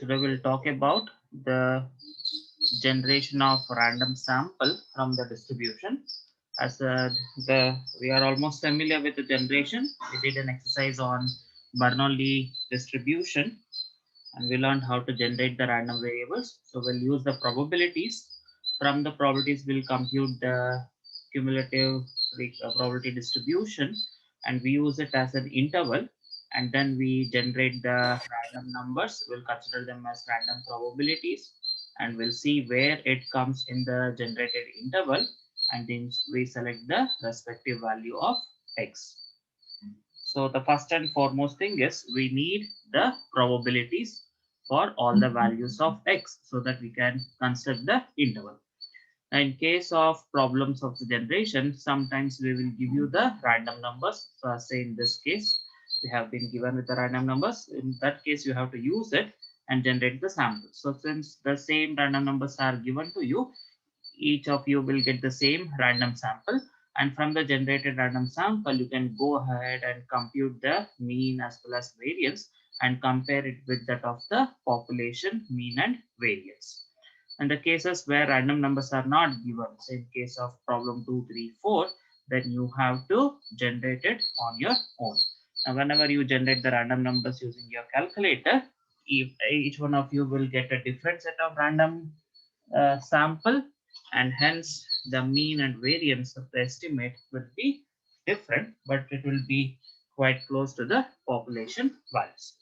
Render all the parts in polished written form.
Today we'll talk about the generation of random sample from the distribution. As we are almost familiar with the generation, we did an exercise on Bernoulli distribution and we learned how to generate the random variables. So we'll use the probabilities. From the probabilities, we'll compute the cumulative probability distribution and we use it as an interval, and then we generate the random numbers. We'll consider them as random probabilities and we'll see where it comes in the generated interval, and then we select the respective value of x. So the first and foremost thing is we need the probabilities for all the values of x so that we can construct the interval. Now, in case of problems of the generation, sometimes we will give you the random numbers. So say in this case, we have been given with the random numbers. In that case, you have to use it and generate the sample. So since the same random numbers are given to you, each of you will get the same random sample, and from the generated random sample you can go ahead and compute the mean as well as variance and compare it with that of the population mean and variance. And the cases where random numbers are not given, say in case of problem 2, 3, 4, then you have to generate it on your own. Now whenever you generate the random numbers using your calculator, if each one of you will get a different set of random sample, and hence the mean and variance of the estimate will be different, but it will be quite close to the population values.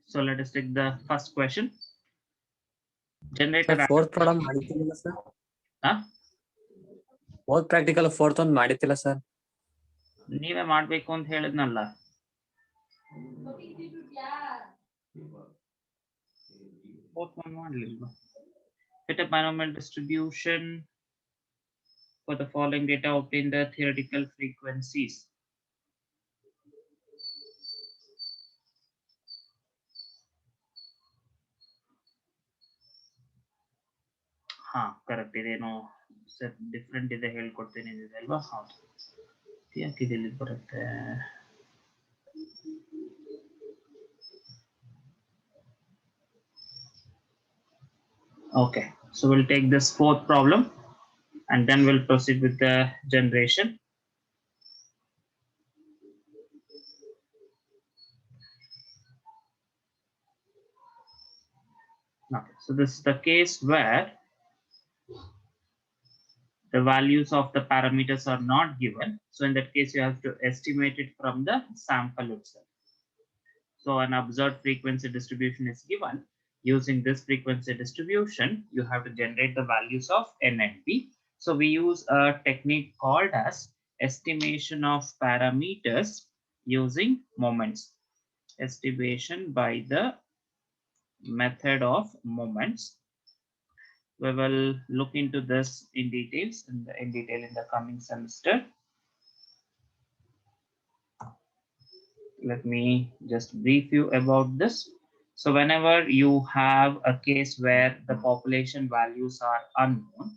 So let us take the first question. Generate a fourth problem ಮಾಡಿತಿಲ್ಲ sir. fourth practical fourth ಒಂದು ಮಾಡಿತಿಲ್ಲ sir. ನೀವೇ ಮಾಡಬೇಕು ಅಂತ ಹೇಳಿದ್ನಲ್ಲ. fourth one ಮಾಡಲಿಲ್ವಾ? Fit a binomial distribution for the following data, obtain the theoretical frequencies. Correct ಇದೇನೋ sir, different ಇದೆ, ಹೇಳ್ಕೊಡ್ತೀನಿ ಇದೆ ಅಲ್ವಾ? ಹೌದು, ಯಾಕೆ ಇಲ್ಲಿ ಬರುತ್ತೆ? Okay, so we'll take this fourth problem and then we'll proceed with the generation. Okay, so this is the case where the values of the parameters are not given. So in that case, you have to estimate it from the sample itself. So an observed frequency distribution is given. Using this frequency distribution, you have to generate the values of n and p. So we use a technique called as estimation of parameters using moments. Estimation by the method of moments. We will look into this in detail in the coming semester. Let me just brief you about this. So whenever you have a case where the population values are unknown,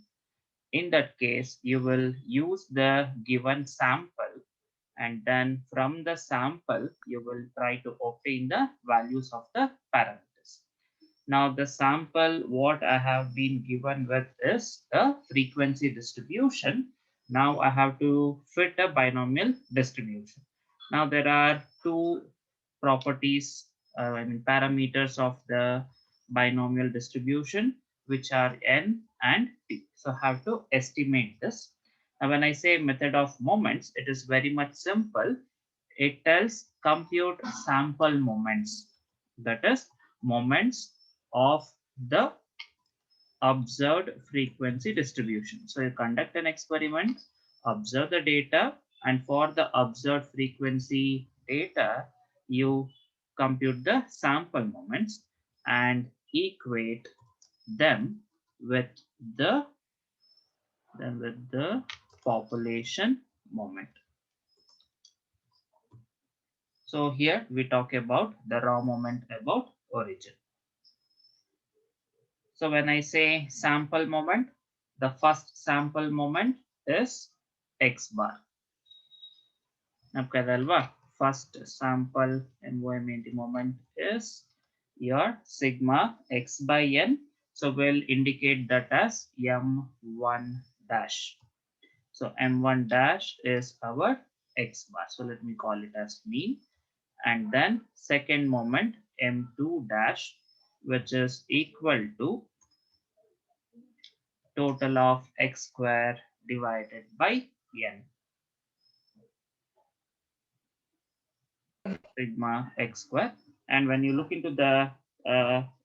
in that case you will use the given sample, and then from the sample you will try to obtain the values of the parameters. Now the sample what I have been given with is a frequency distribution. Now I have to fit a binomial distribution. Now there are two properties, parameters of the binomial distribution, which are n and p. So I have to estimate this. Now when I say method of moments, it is very much simple. It tells compute sample moments, that is moments of the observed frequency distribution. So you conduct an experiment, observe the data, and for the observed frequency data, you compute the sample moments and equate them with the population moment. So here we talk about the raw moment about origin. So when I say sample moment, the first sample moment is x bar. First sample environment moment is your sigma x by n. So we'll indicate that as m1 dash. So m1 dash is our x bar. So let me call it as mean. And then second moment m2 dash, which is equal to total of x square divided by n, sigma x square. And when you look into the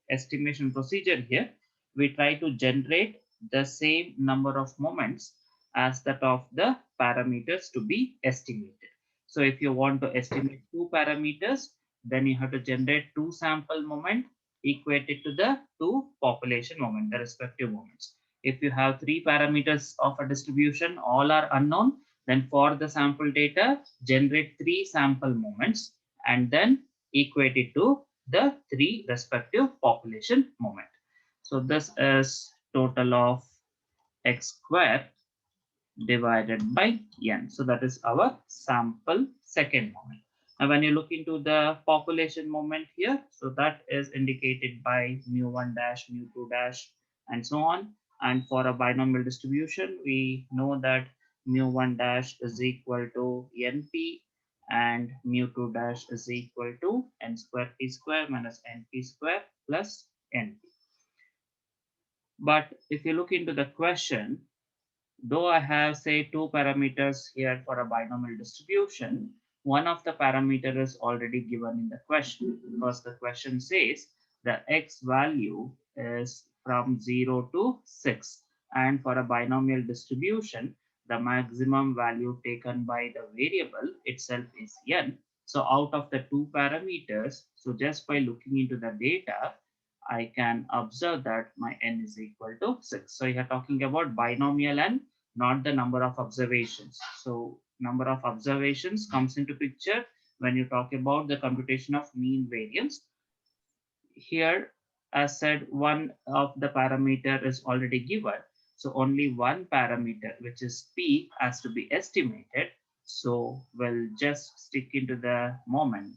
estimation procedure here, we try to generate the same number of moments as that of the parameters to be estimated. So if you want to estimate two parameters, then you have to generate two sample moment equated to the two population moment, the respective moments. If you have three parameters of a distribution, all are unknown, then for the sample data, generate three sample moments and then equate it to the three respective population moment. So this is total of x square divided by n. So that is our sample second moment. Now when you look into the population moment here, so that is indicated by mu1 dash, mu2 dash, and so on. And for a binomial distribution, we know that mu1 dash is equal to np and mu2 dash is equal to n square p square minus np square plus np. But if you look into the question, though I have say two parameters here for a binomial distribution, one of the parameter is already given in the question, because the question says the x value is from 0 to 6, and for a binomial distribution the maximum value taken by the variable itself is n. So out of the two parameters, so just by looking into the data, I can observe that my n is equal to 6. So you are talking about binomial n, not the number of observations. So number of observations comes into picture when you talk about the computation of mean variance. Here, as said, one of the parameter is already given. So only one parameter, which is p, has to be estimated. So we'll just stick into the moment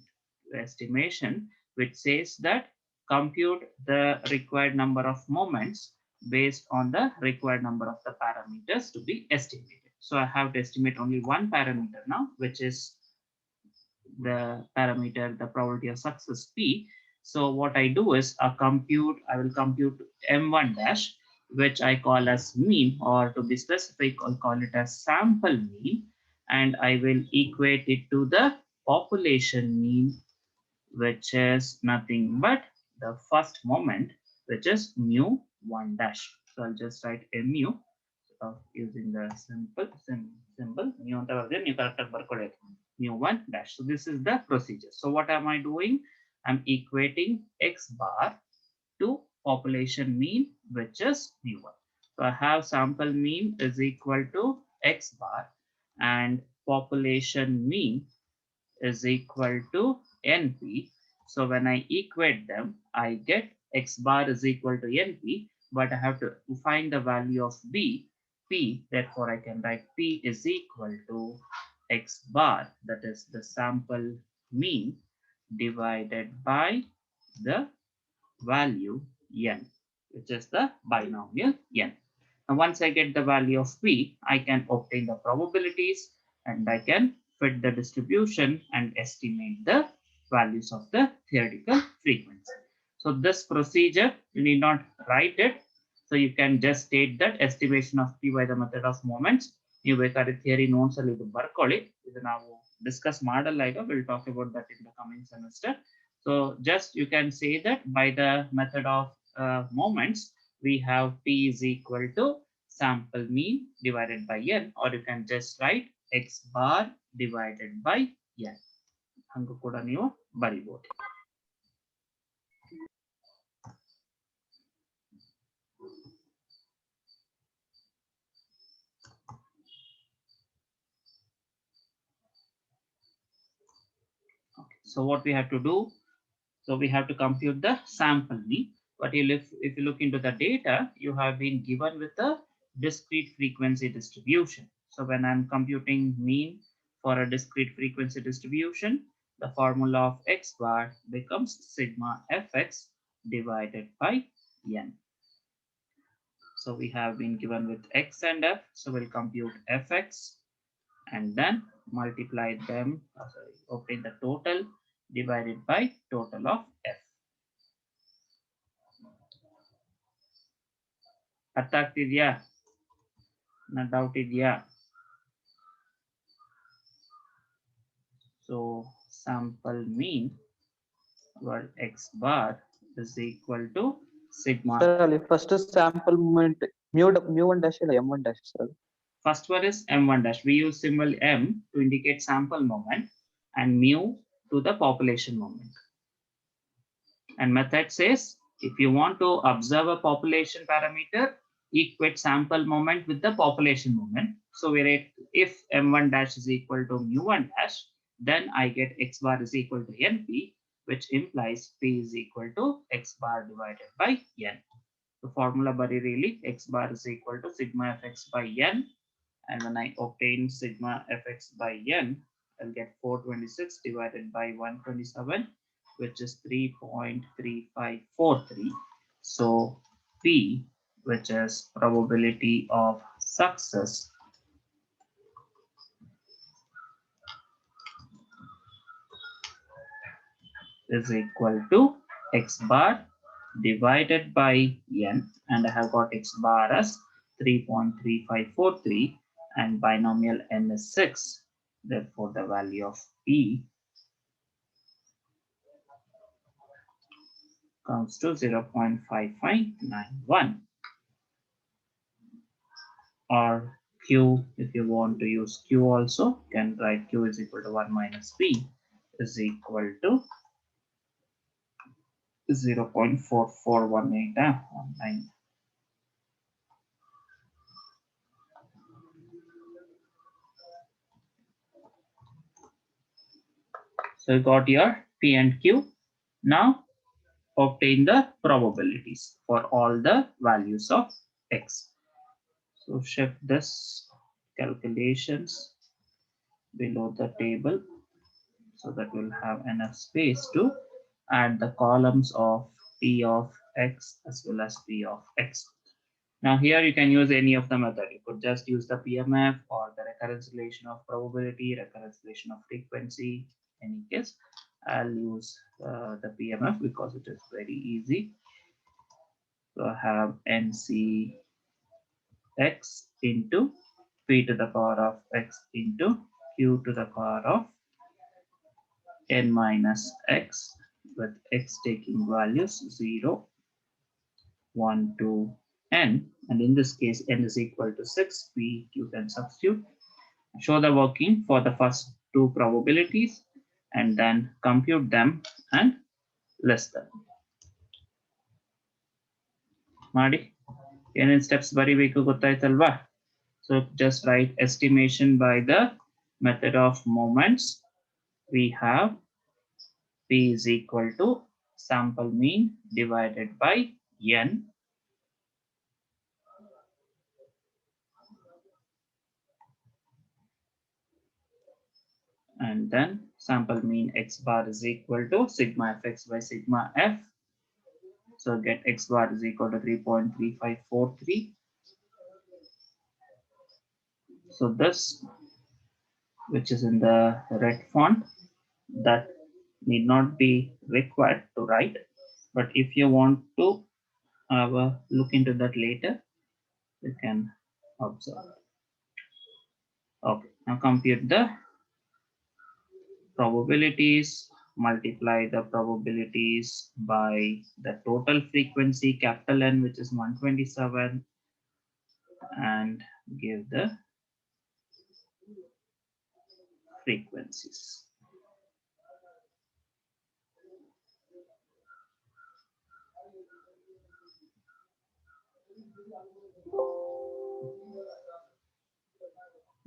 estimation, which says that compute the required number of moments based on the required number of the parameters to be estimated. So I have to estimate only one parameter now, which is the parameter, the probability of success p. So what I do is I will compute m1 dash, which I call as mean, or to be specific, I'll call it as sample mean, and I will equate it to the population mean, which is nothing but the first moment, which is mu1 dash. So I'll just write mu using the symbol mu ಅಂತ ಬರೆದ್ರೆ ನೀವು correct ಆಗಿ ಬರ್ಕೊಳ್ಳಿ mu1 dash. So this is the procedure. So what am I doing? I'm equating x bar to population mean, which is mu1. So I have sample mean is equal to x bar and population mean is equal to np. So when I equate them, I get x bar is equal to np, but I have to find the value of p. Therefore, I can write p is equal to x bar, that is the sample mean, divided by the value n, which is the binomial n. Now, once I get the value of p, I can obtain the probabilities and I can fit the distribution and estimate the values of the theoretical frequency. So this procedure, you need not write it. So you can just state that estimation of p by the method of moments. You ಬೇಕಾದ್ರೆ theory notes ಅಲ್ಲಿ ಇದು ಬರ್ಕೊಳ್ಳಿ. ಇದು ನಾವು discuss ಮಾಡಲ್ಲ ಈಗ. We'll talk about that in the coming semester. So just you can say that by the method of moments, we have p is equal to sample mean divided by n, or you can just write x bar divided by n. ಹಂಗೂ ಕೂಡ ನೀವು ಬರಿಬಹುದು. So what we have to do, so we have to compute the sample mean. But if you look into the data, you have been given with a discrete frequency distribution. So when I'm computing mean for a discrete frequency distribution, the formula of x bar becomes sigma fx divided by n. So we have been given with x and f, so we'll compute fx and then multiply them, obtain the total divided by total of f. ಅರ್ಥ ಆಗ್ತಿದ್ಯಾ? ನಾ doubt ಇದೆಯಾ? So sample mean where x bar is equal to sigma. Sir, first sample moment mu1 dash and m1 dash, sir. First one is m1 dash. We use symbol m to indicate sample moment and mu to the population moment. And method says if you want to observe a population parameter, equate sample moment with the population moment. So we write if m1 dash is equal to mu1 dash, then I get x bar is equal to np, which implies p is equal to x bar divided by n. The formula very really x bar is equal to sigma fx by n, and when I obtain sigma fx by n, I'll get 426 divided by 127, which is 3.3543. So p, which is probability of success, is equal to x bar divided by n, and I have got x bar as 3.3543 and binomial n is 6. Therefore, the value of p comes to 0.5591. Or q, if you want to use q also, can write q is equal to 1 minus p is equal to 0.4418. So you got your p and q. Now obtain the probabilities for all the values of x. So shift this calculations below the table so that we'll have enough space to add the columns of p of x as well as p of x. Now here you can use any of the method. You could just use the PMF or the recurrence relation of probability, recurrence relation of frequency. In any case, I'll use the PMF because it is very easy. So I have NC(x) into p to the power of x into q to the power of n minus x, with x taking values 0, 1, 2, n, and in this case n is equal to 6. You can substitute, show the working for the first two probabilities and then compute them and list them. ಮಾಡಿ ಏನೇನು steps ಬರಿಬೇಕು ಗೊತ್ತಾಯ್ತಲ್ವಾ? So just write estimation by the method of moments. We have p is equal to sample mean divided by n, and then sample mean x bar is equal to sigma fx by sigma f So get x bar is equal to 3.3543. So this, which is in the red font, that need not be required to write. But if you want to have a look into that later, you can observe. Okay, now compute the probabilities, multiply the probabilities by the total frequency capital N, which is 127, and give the frequencies.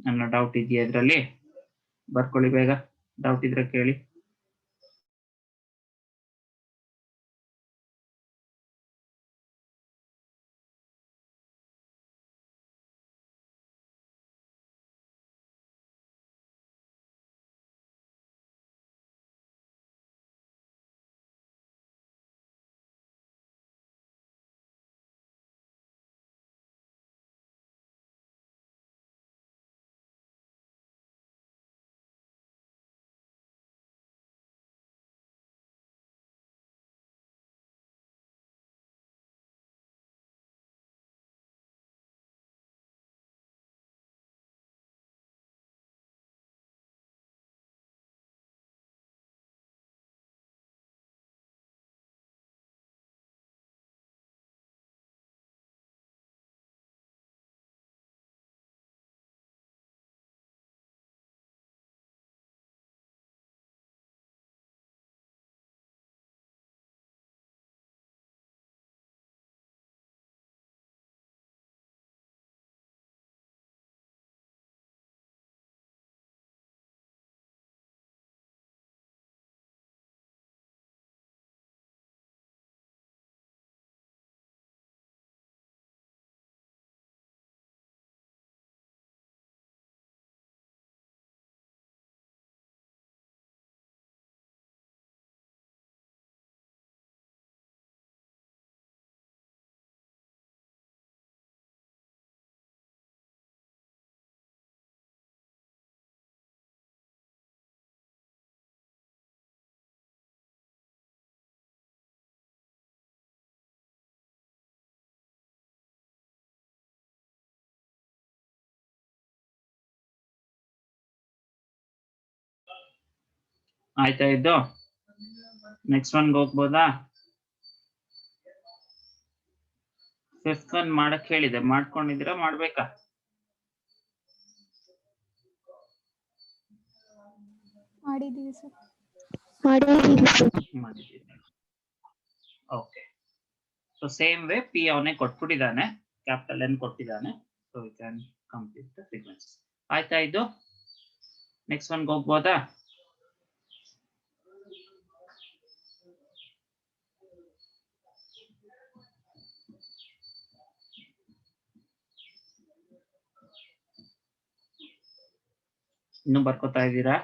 ನನ್ನ doubt ಇದೆಯಾ ಇದರಲ್ಲಿ? ಬರ್ಕೊಳ್ಳಿ ಬೇಗ, doubt ಇದ್ರೆ ಕೇಳಿ. ಆಯ್ತಾ ಇದ್ದು? Next one ಹೋಗ್ಬೋದಾ? ಫಿಫ್ತ್ ಒನ್ ಮಾಡಕ್ ಹೇಳಿದೆ, ಮಾಡ್ಕೊಂಡಿದ್ದೀರಾ ಮಾಡ್ಬೇಕಾ? ಮಾಡಿದ್ದೀವಿ ಸರ್. ಮಾಡಿದ್ದೀವಿ. Okay, so same way P ಅವನೇ ಕೊಟ್ಬಿಟ್ಟಿದ್ದಾನೆ, ಕ್ಯಾಪಿಟಲ್ ಎನ್ ಕೊಟ್ಟಿದ್ದಾನೆ. So we can complete the frequency. ಆಯ್ತಾ ಇದು? ನೆಕ್ಸ್ಟ್ ಒನ್ಗೆ ಹೋಗ್ಬೋದಾ? ಇನ್ನು ಬರ್ಕೋತಾ ಇದ್ದೀರಾ?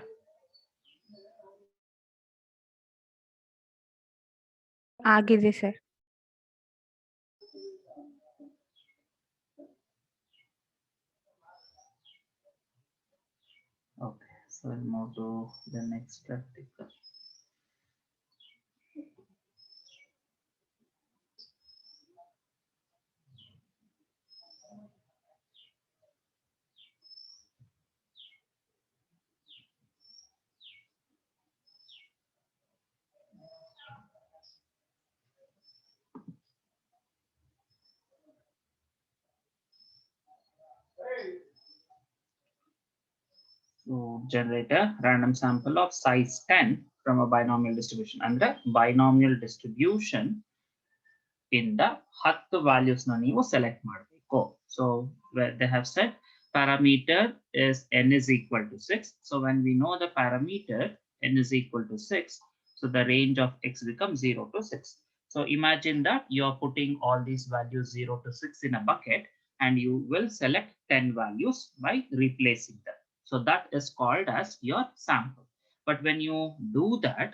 ಆಗಿದೆ sir. Okay, so we'll move to the next practical. To generate a random sample of size 10 from a binomial distribution. And the binomial distribution in the 10 values na ನೀವು select ಮಾಡಬೇಕು. So where they have said parameter is n is equal to 6. So when we know the parameter n is equal to 6, so the range of x becomes 0 to 6. So imagine that you are putting all these values 0 to 6 in a bucket, and you will select 10 values by replacing them. So that is called as your sample. But when you do that,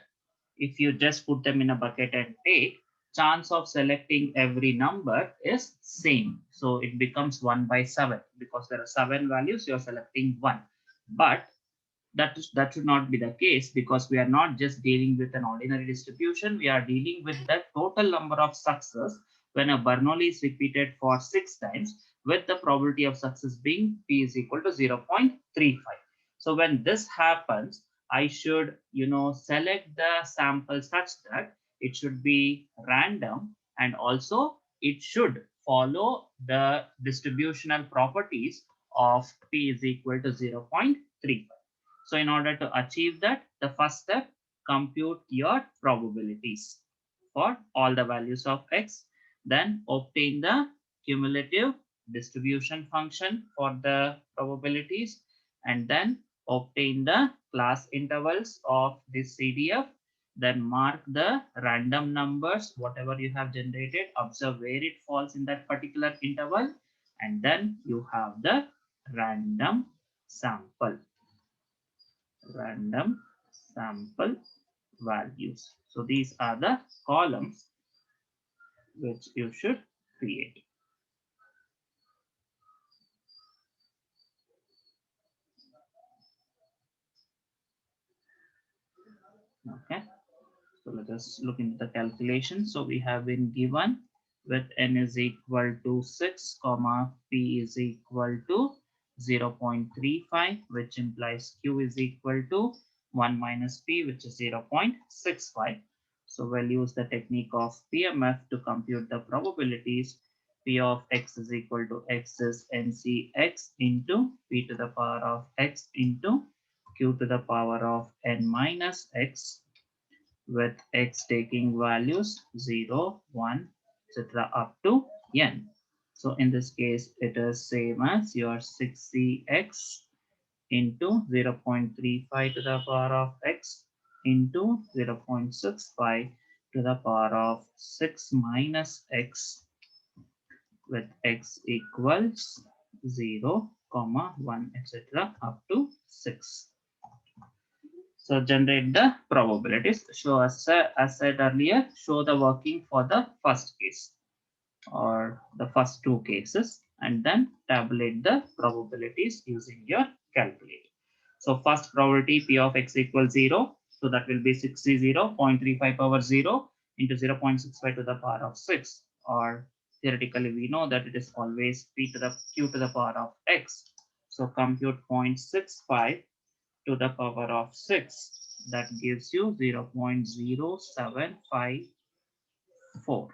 if you just put them in a bucket and take, chance of selecting every number is same. So it becomes 1 by 7 because there are 7 values, you are selecting 1. But that should not be the case because we are not just dealing with an ordinary distribution. We are dealing with the total number of success when a Bernoulli is repeated for 6 times with the probability of success being p is equal to 0.35. So when this happens, I should, select the sample such that it should be random and also it should follow the distributional properties of p is equal to 0.35. So in order to achieve that, the first step, compute your probabilities for all the values of x, then obtain the cumulative distribution function for the probabilities, and then obtain the class intervals of this CDF, then mark the random numbers, whatever you have generated, observe where it falls in that particular interval, and then you have the random sample values. So these are the columns which you should create. Okay, so let us look into the calculation. So we have been given with n is equal to 6 comma p is equal to 0.35, which implies q is equal to 1 minus p, which is 0.65. So we'll use the technique of PMF to compute the probabilities. P of x is equal to x is NCx into p to the power of x into q to the power of n minus x, with x taking values 0, 1, etc. up to n. So in this case, it is same as your 6cx into 0.35 to the power of x into 0.65 to the power of 6 minus x, with x equals 0, 1, etc. up to 6. So generate the probabilities. Show as said earlier, show the working for the first case or the first two cases, and then tabulate the probabilities using your calculator. So first probability p of x equals 0. So that will be 60, 0.35 power 0 into 0.65 to the power of 6. Or theoretically, we know that it is always p to the q to the power of x. So compute 0.65 to the power of 6. That gives you 0.0754.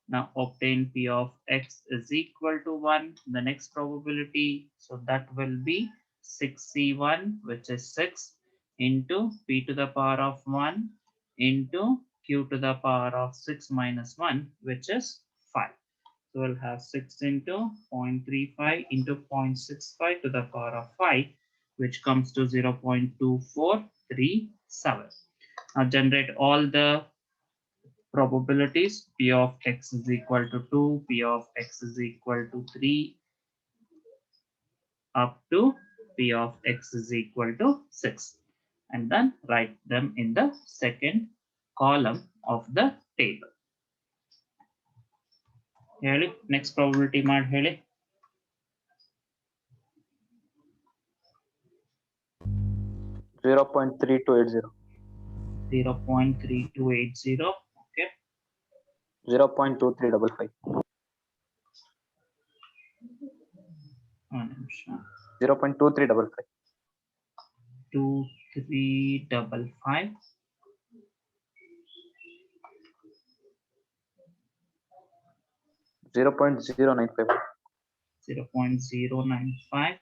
Now obtain p of x is equal to 1. The next probability, so that will be 6c1, which is 6, into p to the power of 1 into q to the power of 6 minus 1, which is 5. So we'll have 6 into 0.35 into 0.65 to the power of 5, which comes to 0.2437. Now generate all the probabilities. P of x is equal to 2, P of x is equal to 3, up to P of x is equal to 6. And then write them in the second column of the table. ಹೇಳಿ next probability ಮಾಡಿ ಹೇಳಿ. 0.3280. 0.3280. Okay. 0.2355. 0.2355. 2355. 0.095. 0.095.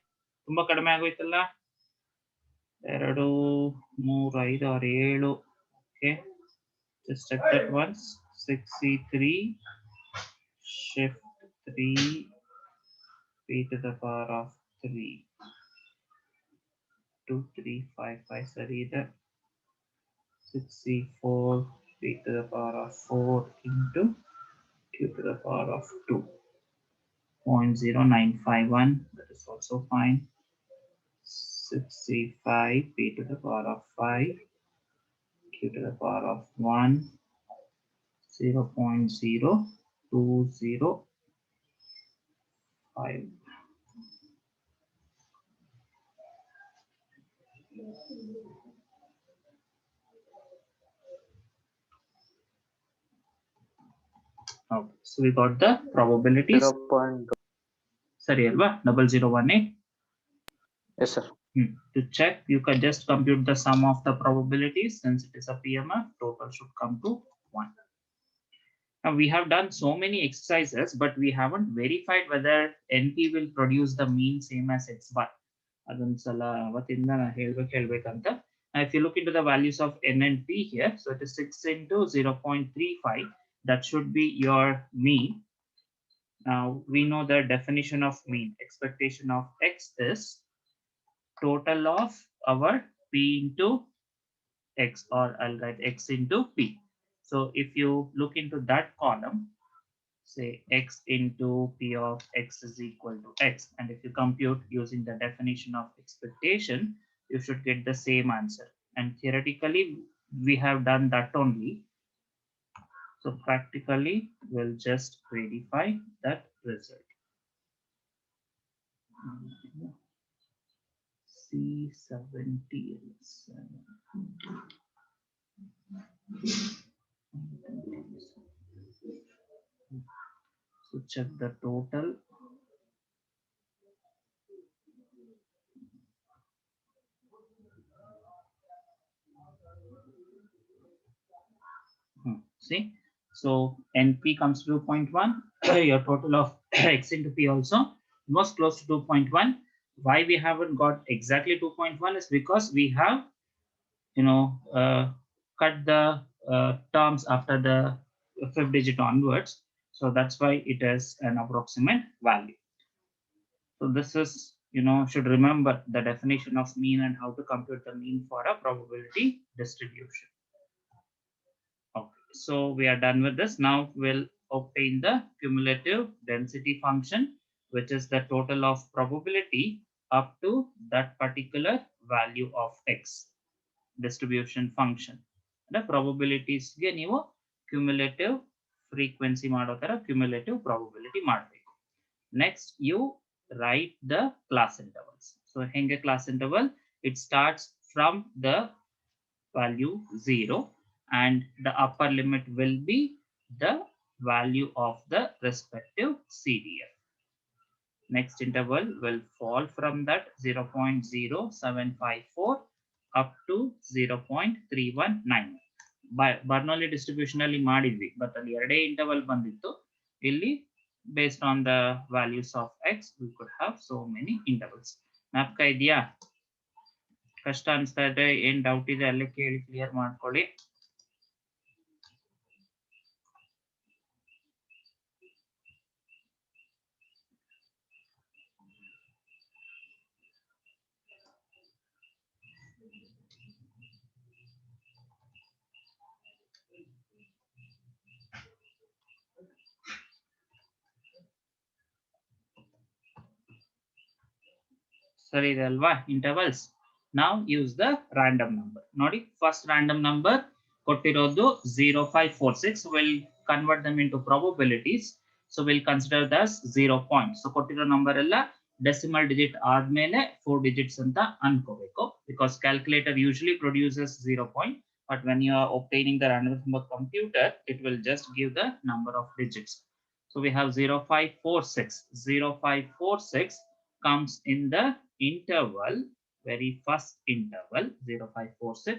ತುಂಬಾ ಕಡಿಮೆ ಆಗೋಯ್ತಲ್ಲ. 2, 3, 5, 6, 7. Okay. Just check that once. 6c3 shift 3 p to the power of 3. 2, 3, 5, 5 ಸರಿ ಇದೆ. 6c4 p to the power of 4 into q to the power of 2. 0.0951. That is also fine. 6c5 p to the power of 5 q to the power of 1. 0.0205. Okay, so we got the probabilities. 0. Sorry, Alva, 0018. Yes, sir. To check, you can just compute the sum of the probabilities. Since it is a PMF, total should come to 1. Now we have done so many exercises, but we haven't verified whether NP will produce the mean same as X bar. ಅದೊಂದ್ಸಲ ಅವತ್ತಿಂದ ನಾನು ಹೇಳ್ಬೇಕಂತ. Now if you look into the values of N and P here, so it is 6 into 0.35. That should be your mean. Now we know the definition of mean. Expectation of X is total of our P into X, or I'll write X into P. So if you look into that column, say X into P of X is equal to X, and if you compute using the definition of expectation, you should get the same answer. And theoretically we have done that only, so practically we'll just verify that result. C77. So check the total. See, so NP comes to 2.1. Your total of X into P also most close to 2.1. Why we haven't got exactly 2.1 is because we have, cut the terms after the fifth digit onwards. So that's why it is an approximate value. So this is, should remember the definition of mean and how to compute the mean for a probability distribution. Okay, so we are done with this. Now we'll obtain the cumulative density function, which is the total of probability up to that particular value of X distribution function. The probabilities ಗೆ ನೀವು cumulative frequency ಮಾಡೋ ತರ cumulative probability ಮಾಡಬೇಕು. Next you write the class intervals. So ಹೆಂಗೆ class interval? It starts from the value 0, and the upper limit will be the value of the respective CDF. Next interval will fall from that 0.0754 up to 0.319. Bernoulli distribution ಅಲ್ಲಿ ಮಾಡಿದ್ವಿ, but ಅಲ್ಲಿ ಎರಡೇ interval ಬಂದಿತ್ತು. ಇಲ್ಲಿ based on the values of X we could have so many intervals. ಜ್ಞಾಪಕ ಇದೆಯಾ? ಕಷ್ಟ ಅನ್ಸ್ತಾ ಇದ್ರೆ ಏನ್ ಡೌಟ್ ಇದೆ ಅಲ್ಲೇ ಕೇಳಿ ಕ್ಲಿಯರ್ ಮಾಡ್ಕೊಳ್ಳಿ. ಸರಿ ಇದೆ ಅಲ್ವಾ intervals? Now use the random number. ನೋಡಿ first random number ಕೊಟ್ಟಿರೋದು 0546. We'll convert them into probabilities. So we'll consider this 0 point. So ಕೊಟ್ಟಿರೋ number ಎಲ್ಲ decimal digit ಆದ್ಮೇಲೆ 4 digits ಅಂತ ಅನ್ಕೋಬೇಕು, because calculator usually produces 0 point, but when you are obtaining the random number computer, it will just give the number of digits. So we have 0546. 0546 comes in the interval, very first interval, 0546.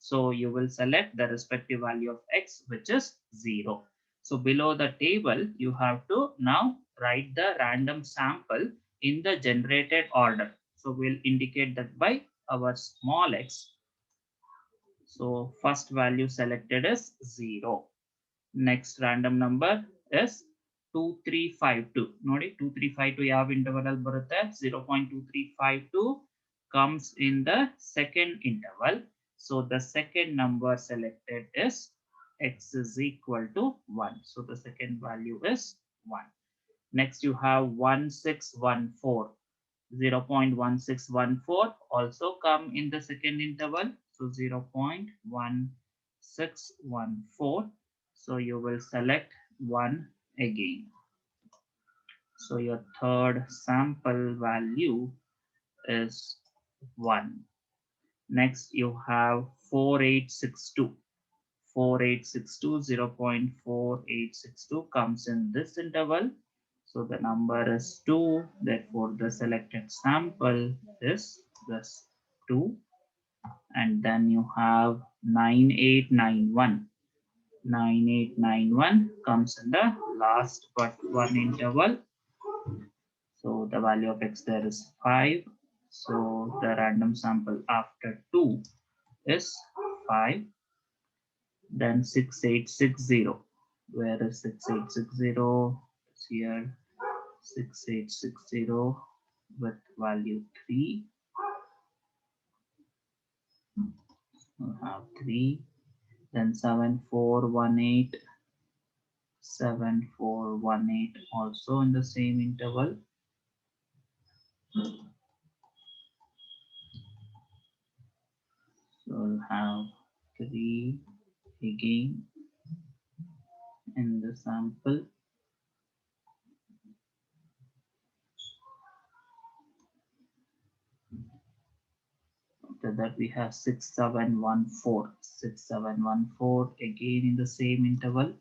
So you will select the respective value of X, which is 0. So below the table, you have to now write the random sample in the generated order. So we'll indicate that by our small x. So first value selected is 0. Next random number is 2352. ನೋಡಿ 2352 ಯಾವ interval ಅಲ್ಲಿ ಬರುತ್ತೆ? 0.2352 comes in the second interval. So the second number selected is X is equal to 1. So the second value is 1. Next you have 1614. 0.1614 also come in the second interval. So 0.1614. So you will select 1 again. So your third sample value is 1. Next you have 4862. 4862, 0.4862 comes in this interval. So the number is 2. Therefore, the selected sample is this 2. And then you have 9891. 9891 comes in the last but one interval. So the value of x there is 5. So the random sample after 2 is 5. Then 6860. Where is 6860? It's here. 6860 with value 3. We have 3. Then 7418. 7418 also in the same interval. So we'll have 3 again in the sample. After that we have 6714. 6714 again in the same interval.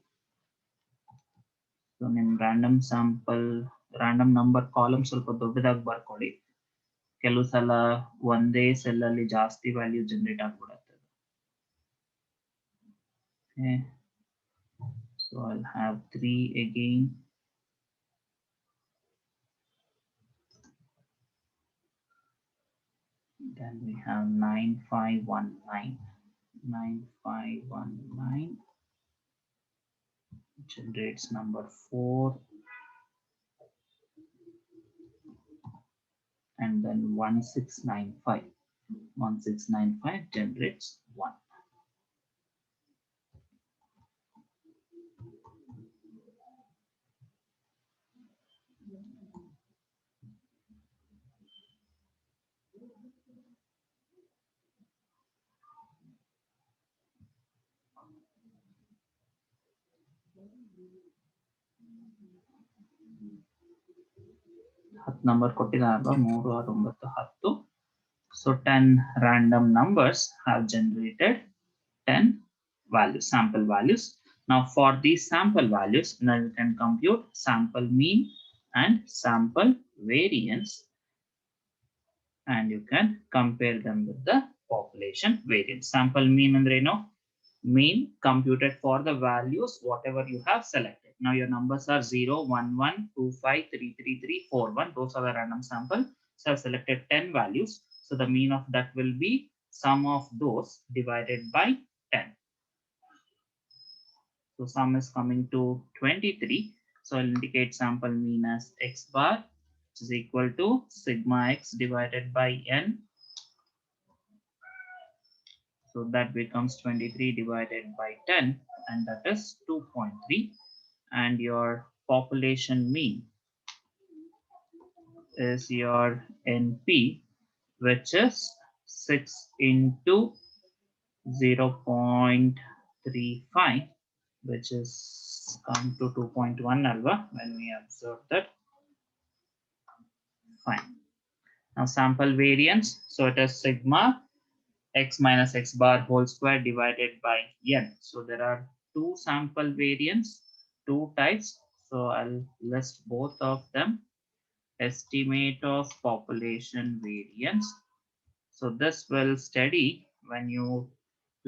So in random sample, random number column ಸ್ವಲ್ಪ ದೊಡ್ಡದಾಗಿ ಬರ್ಕೊಳ್ಳಿ. ಕೆಲವು ಸಲ ಒಂದೇ cell ಅಲ್ಲಿ ಜಾಸ್ತಿ value generate ಆಗ್ಬಿಡುತ್ತೆ. Okay. So I'll have 3 again. Then we have 9519. 9519 generates number 4. And then 1695. 1695 generates 1. Number ಕೊಟ್ಟಿದ್ದಾರೆ 3 6 9 10. So 10 random numbers have generated 10 values, sample values. Now for these sample values, now you can compute sample mean and sample variance, and you can compare them with the population variance. Sample mean andre no, mean computed for the values whatever you have selected. Now your numbers are 0, 1, 1, 2, 5, 3, 3, 3, 4, 1. Those are the random sample. So I've selected 10 values. So the mean of that will be sum of those divided by 10. So sum is coming to 23. So I'll indicate sample mean as x bar, which is equal to sigma x divided by n. So that becomes 23 divided by 10, and that is 2.3. And your population mean is your NP, which is 6 into 0.35, which is come to 2.1 alva when we observe that. Fine. Now sample variance, so it is sigma x minus x bar whole square divided by n. So there are two sample variants, two types. So I'll list both of them. Estimate of population variance. So this will study when you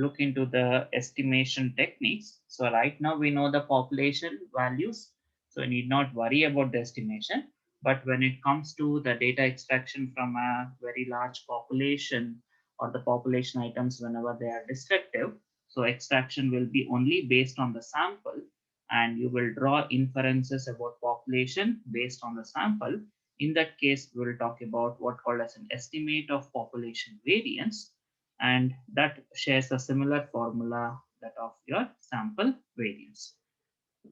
look into the estimation techniques. So right now we know the population values, so you need not worry about the estimation. But when it comes to the data extraction from a very large population or the population items whenever they are descriptive, so extraction will be only based on the sample, and you will draw inferences about population based on the sample. In that case, we'll talk about what called as an estimate of population variance, and that shares a similar formula that of your sample variance.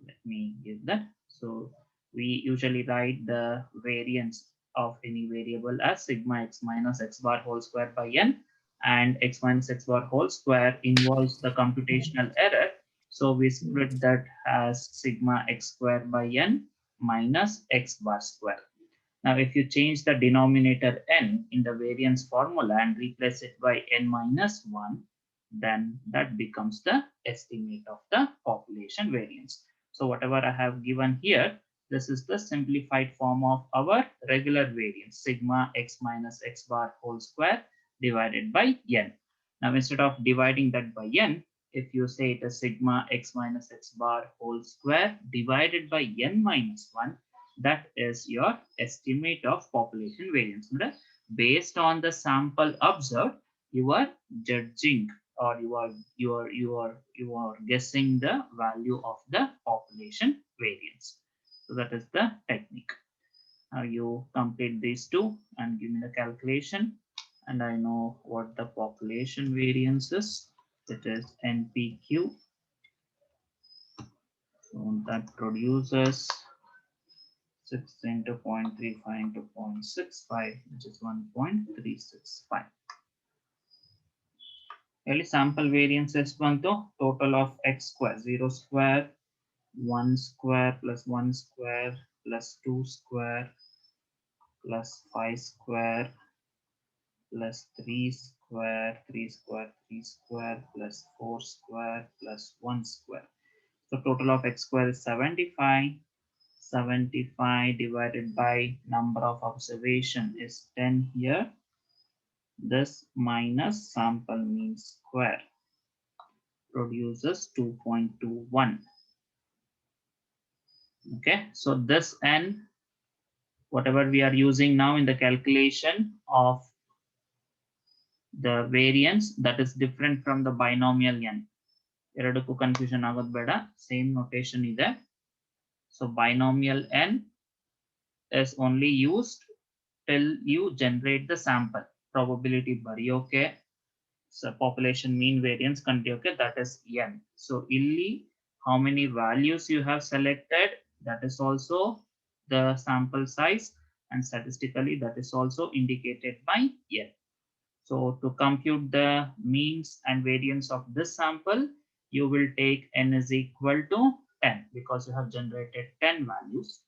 Let me give that. So we usually write the variance of any variable as sigma x minus x bar whole square by n, and x minus x bar whole square involves the computational error. So we split that as sigma x square by n minus x bar square. Now, if you change the denominator n in the variance formula and replace it by n minus 1, then that becomes the estimate of the population variance. So whatever I have given here, this is the simplified form of our regular variance, sigma x minus x bar whole square divided by n. Now, instead of dividing that by n, if you say it is sigma x minus x bar whole square divided by n minus 1, that is your estimate of population variance. Based on the sample observed, you are judging, or you are guessing the value of the population variance. So that is the technique. Now you complete these two and give me the calculation, and I know what the population variance is. It is NPQ. So that produces 6 into 0.35 into 0.65, which is 1.365. Early sample variance is total of x square, 0 square, 1 square plus 1 square plus 2 square plus 5 square plus 3 square, 3 square, 3 square plus 4 square plus 1 square. So total of x square is 75. 75 divided by number of observation is 10 here. This minus sample mean square produces 2.21. Okay, so this n, whatever we are using now in the calculation of the variance, that is different from the binomial n. Eradaku confusion agad beda, same notation ide. So binomial n is only used till you generate the sample. Probability bari okay. So population mean variance kanti okay, that is n. So illi how many values you have selected, that is also the sample size, and statistically that is also indicated by n. So to compute the means and variance of this sample, you will take n is equal to 10 because you have generated 10 values.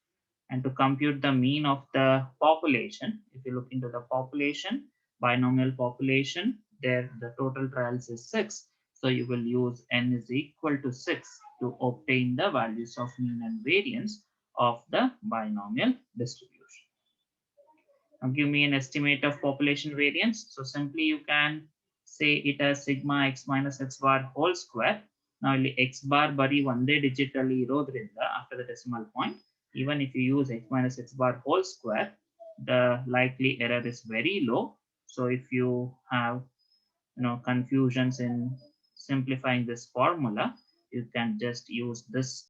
And to compute the mean of the population, if you look into the population, binomial population, there the total trials is 6. So you will use n is equal to 6 to obtain the values of mean and variance of the binomial distribution. Now give me an estimate of population variance. So simply you can say it as sigma x minus x bar whole square. Now x bar bari ಒಂದೇ digit ಅಲ್ಲಿ ಇರೋದ್ರಿಂದ after the decimal point, even if you use x minus x bar whole square, the likely error is very low. So if you have confusions in simplifying this formula, you can just use this